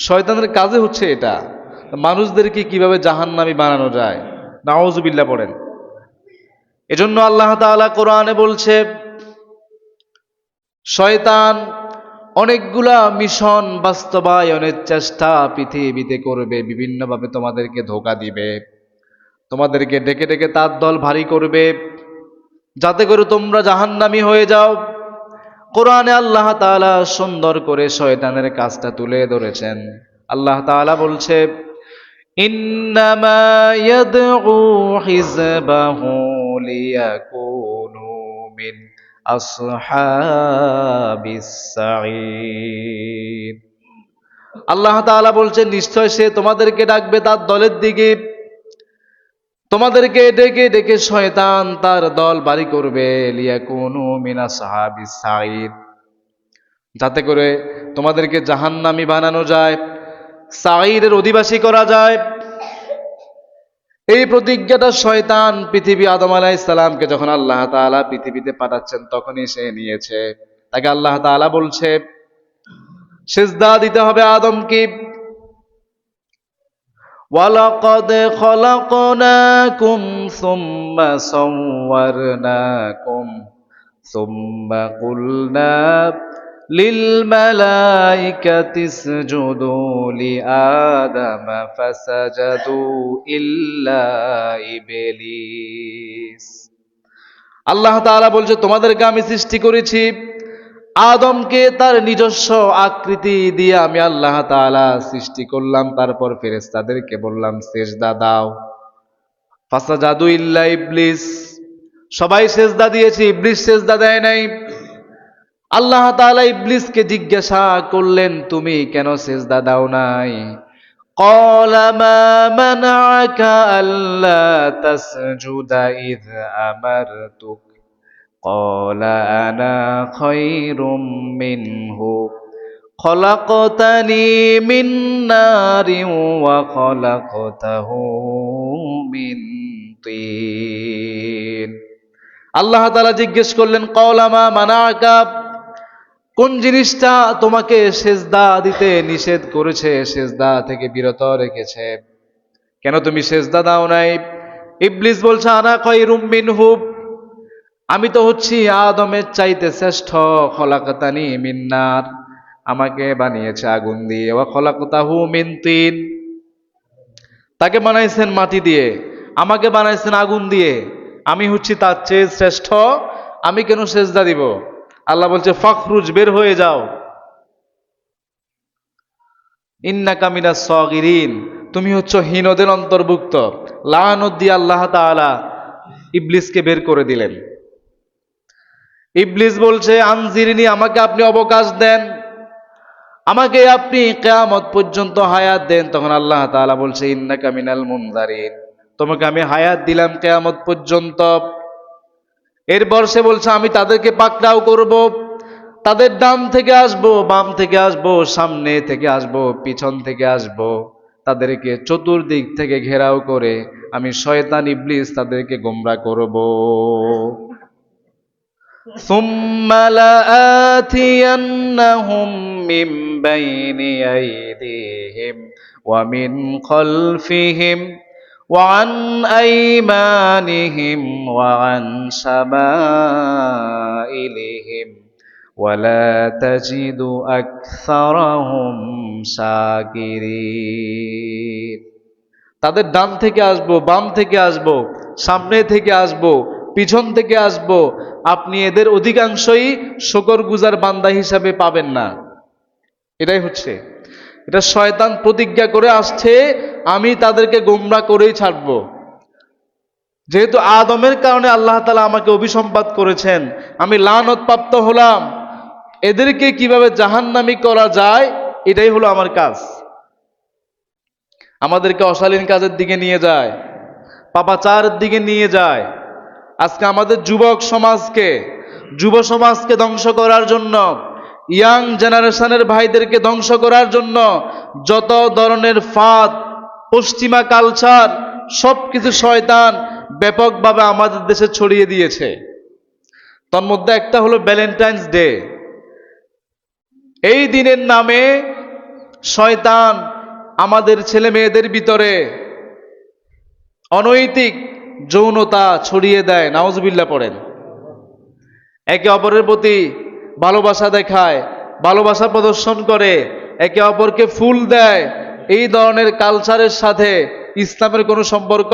শয়তানের কাজে হচ্ছে এটা, মানুষদেরকে কিভাবে জাহান্নামী বানানো যায়। নাউযুবিল্লাহ পড়েন। এজন্য আল্লাহ তাআলা কোরআনে বলছে, শয়তান অনেকগুলা মিশন বাস্তবায়নের চেষ্টা পৃথিবীতে করবে, বিভিন্নভাবে তোমাদেরকে ধোঁকা দিবে, তোমাদেরকে ডেকে ডেকে তার দল ভারী করবে, যাতে করে তোমরা জাহান্নামী হয়ে যাও। কোরআনে আল্লাহ তাআলা সুন্দর করে শয়তানের কাজটা তুলে ধরেছেন। আল্লাহ তাআলা বলছে, ইন্নামা ইয়াদউ হিজবাহু লিয়াকুনু মিন আসহাবিস সাঈর। আল্লাহ তাআলা বলছেন, নিশ্চয় সে তোমাদেরকে ডাকবে তার দলের দিকে, তোমাদেরকে ডেকে ডেকে শয়তান তার দল বাড়ি করবে, লিয়াকুনু মিন আসহাবিস সাঈর, যাতে করে তোমাদেরকে জাহান্নামী বানানো যায়, সাঈরের অধিবাসী করা যায়। এই প্রতিজ্ঞাটা শয়তান পৃথিবী আদম আলাইহিস সালামকে যখন আল্লাহ তাআলা পৃথিবীতে পাঠাচ্ছেন তখনই সে নিয়েছে। তাকে আল্লাহ তাআলা বলছে সিজদা দিতে হবে আদমকে। ওয়ালাকাদ খলাকনাকুম সুম্মা সাওয়ারনাকুম সুম্মা কুলনা লিল মালাইকাতি ইসজুদু লিআদামা ফাসাজাদু ইল্লা ইবলিস। আল্লাহ তাআলা বলছে, তোমাদেরকে আমি সৃষ্টি করেছি, আদমকে তার নিজস্ব আকৃতি দিয়ে আমি আল্লাহ তাআলা সৃষ্টি করলাম, তারপর ফেরেশতাদেরকে বললাম সিজদা দাও। ফাসাজাদু ইল্লা ইবলিস, সবাই সিজদা দিয়েছে, ইবলিস সিজদা দেয় নাই। আল্লাহ তাআলা ইবলিসকে জিজ্ঞাসা করলেন, তুমি কেন সিজদা দাও নাই? ক্বালা মা মানাআকা আল্লা তাসজুদা ইয আমারতুক ক্বালা আনা খায়রুম মিনহু খলাকতানি মিন নারিন ওয়া খলাকতাহু মিন তিন। আল্লাহ তাআলা জিজ্ঞেস করলেন, ক্বালা মা মানাআকা, কোন জিনিসটা তোমাকে সিজদা দিতে নিষেধ করেছে, সিজদা থেকে বিরত রেখেছে, কেন তুমি সিজদা দাও নাই? ইবলিস বলছে, আনা খায়রুম মিনহু, আমি তো হচ্ছি আদমের চাইতে শ্রেষ্ঠ। খলাকতানি মিন নার, আমাকে বানিয়েছে আগুন দিয়ে, ওয়া খলাকতাহু মিন তিন, তাকে বানাইছেন মাটি দিয়ে, আমাকে বানাইছেন আগুন দিয়ে, আমি হচ্ছি তার চেয়ে শ্রেষ্ঠ, আমি কেন সিজদা দিব? আল্লাহ বলছে, ফাখরুজ, বের হয়ে যাও, ইন্নাকা মিনাস সাগিরিন, তুমি হচ্ছ হীনদের অন্তর্ভুক্ত। লাআনত দিয়ে আল্লাহ তাআলা ইবলিসকে বের করে দিলেন। ইবলিস বলছে, আনজিরনি, আমাকে আপনি অবকাশ দেন, আমাকে আপনি কিয়ামত পর্যন্ত হায়াত দেন। তখন আল্লাহ তাআলা বলছে, ইন্নাকা মিনাল মুনজারিন, তোমাকে আমি হায়াত দিলাম কিয়ামত পর্যন্ত। এরপর সে বলছে, আমি তাদেরকে পাকড়াও করব, তাদের ডান থেকে আসবো, বাম থেকে আসবো, সামনে থেকে আসবো, পিছন থেকে আসবো, তাদেরকে চতুর্দিক থেকে ঘেরাও করে আমি শয়তান ইবলিস তাদেরকে গোমরা করব। সুম্মা লাআতিয়ান্নাহুম মিন বাইনি আইদিহিম ওয়া মিন খালফিহিম ওয়া আন আইমানিহিম ওয়া আন শামাইলিহিম ওয়ালা তাজিদু আকসারাহুম শাকিরিন। তাদের ডান থেকে আসবো, বাম থেকে আসবো, সামনে থেকে আসবো, পিছন থেকে আসবো, আপনি এদের অধিকাংশই শুকরগুজার বান্দা হিসাবে পাবেন না। এটাই হচ্ছে, এটা শয়তান প্রতিজ্ঞা করে আসছে, আমি তাদেরকে গোমরা করেই ছাড়বো। যেহেতু আদমের কারণে আল্লাহ তাআলা আমাকে অভিসম্পাত করেছেন, আমি লানত প্রাপ্ত হলাম, এদেরকে কিভাবে জাহান্নামী করা যায়, এটাই হলো আমার কাজ। আমাদেরকে অশালীন কাজের দিকে নিয়ে যায়, পাপাচারের দিকে নিয়ে যায়। আজকে আমাদের যুব সমাজকে ধ্বংস করার জন্য, ইয়াং জেনারেশনের ভাইদেরকে ধ্বংস করার জন্য যত ধরনের ফাঁদ, পশ্চিমা কালচার, সবকিছু শয়তান ব্যাপকভাবে আমাদের দেশে ছড়িয়ে দিয়েছে। তার মধ্যে একটা হলো ভ্যালেন্টাইন্স ডে। এই দিনের নামে শয়তান আমাদের ছেলে মেয়েদের ভিতরে অনৈতিক যৌনতা ছড়িয়ে দেয়, নাউজুবিল্লাহ পড়েন। একে অপরের প্রতি ভালোবাসা দেখায়, ভালোবাসা প্রদর্শন করে, একে অপরকে ফুল দেয়। এই ধরনের কালচারের সাথে ইসলামের কোনো সম্পর্ক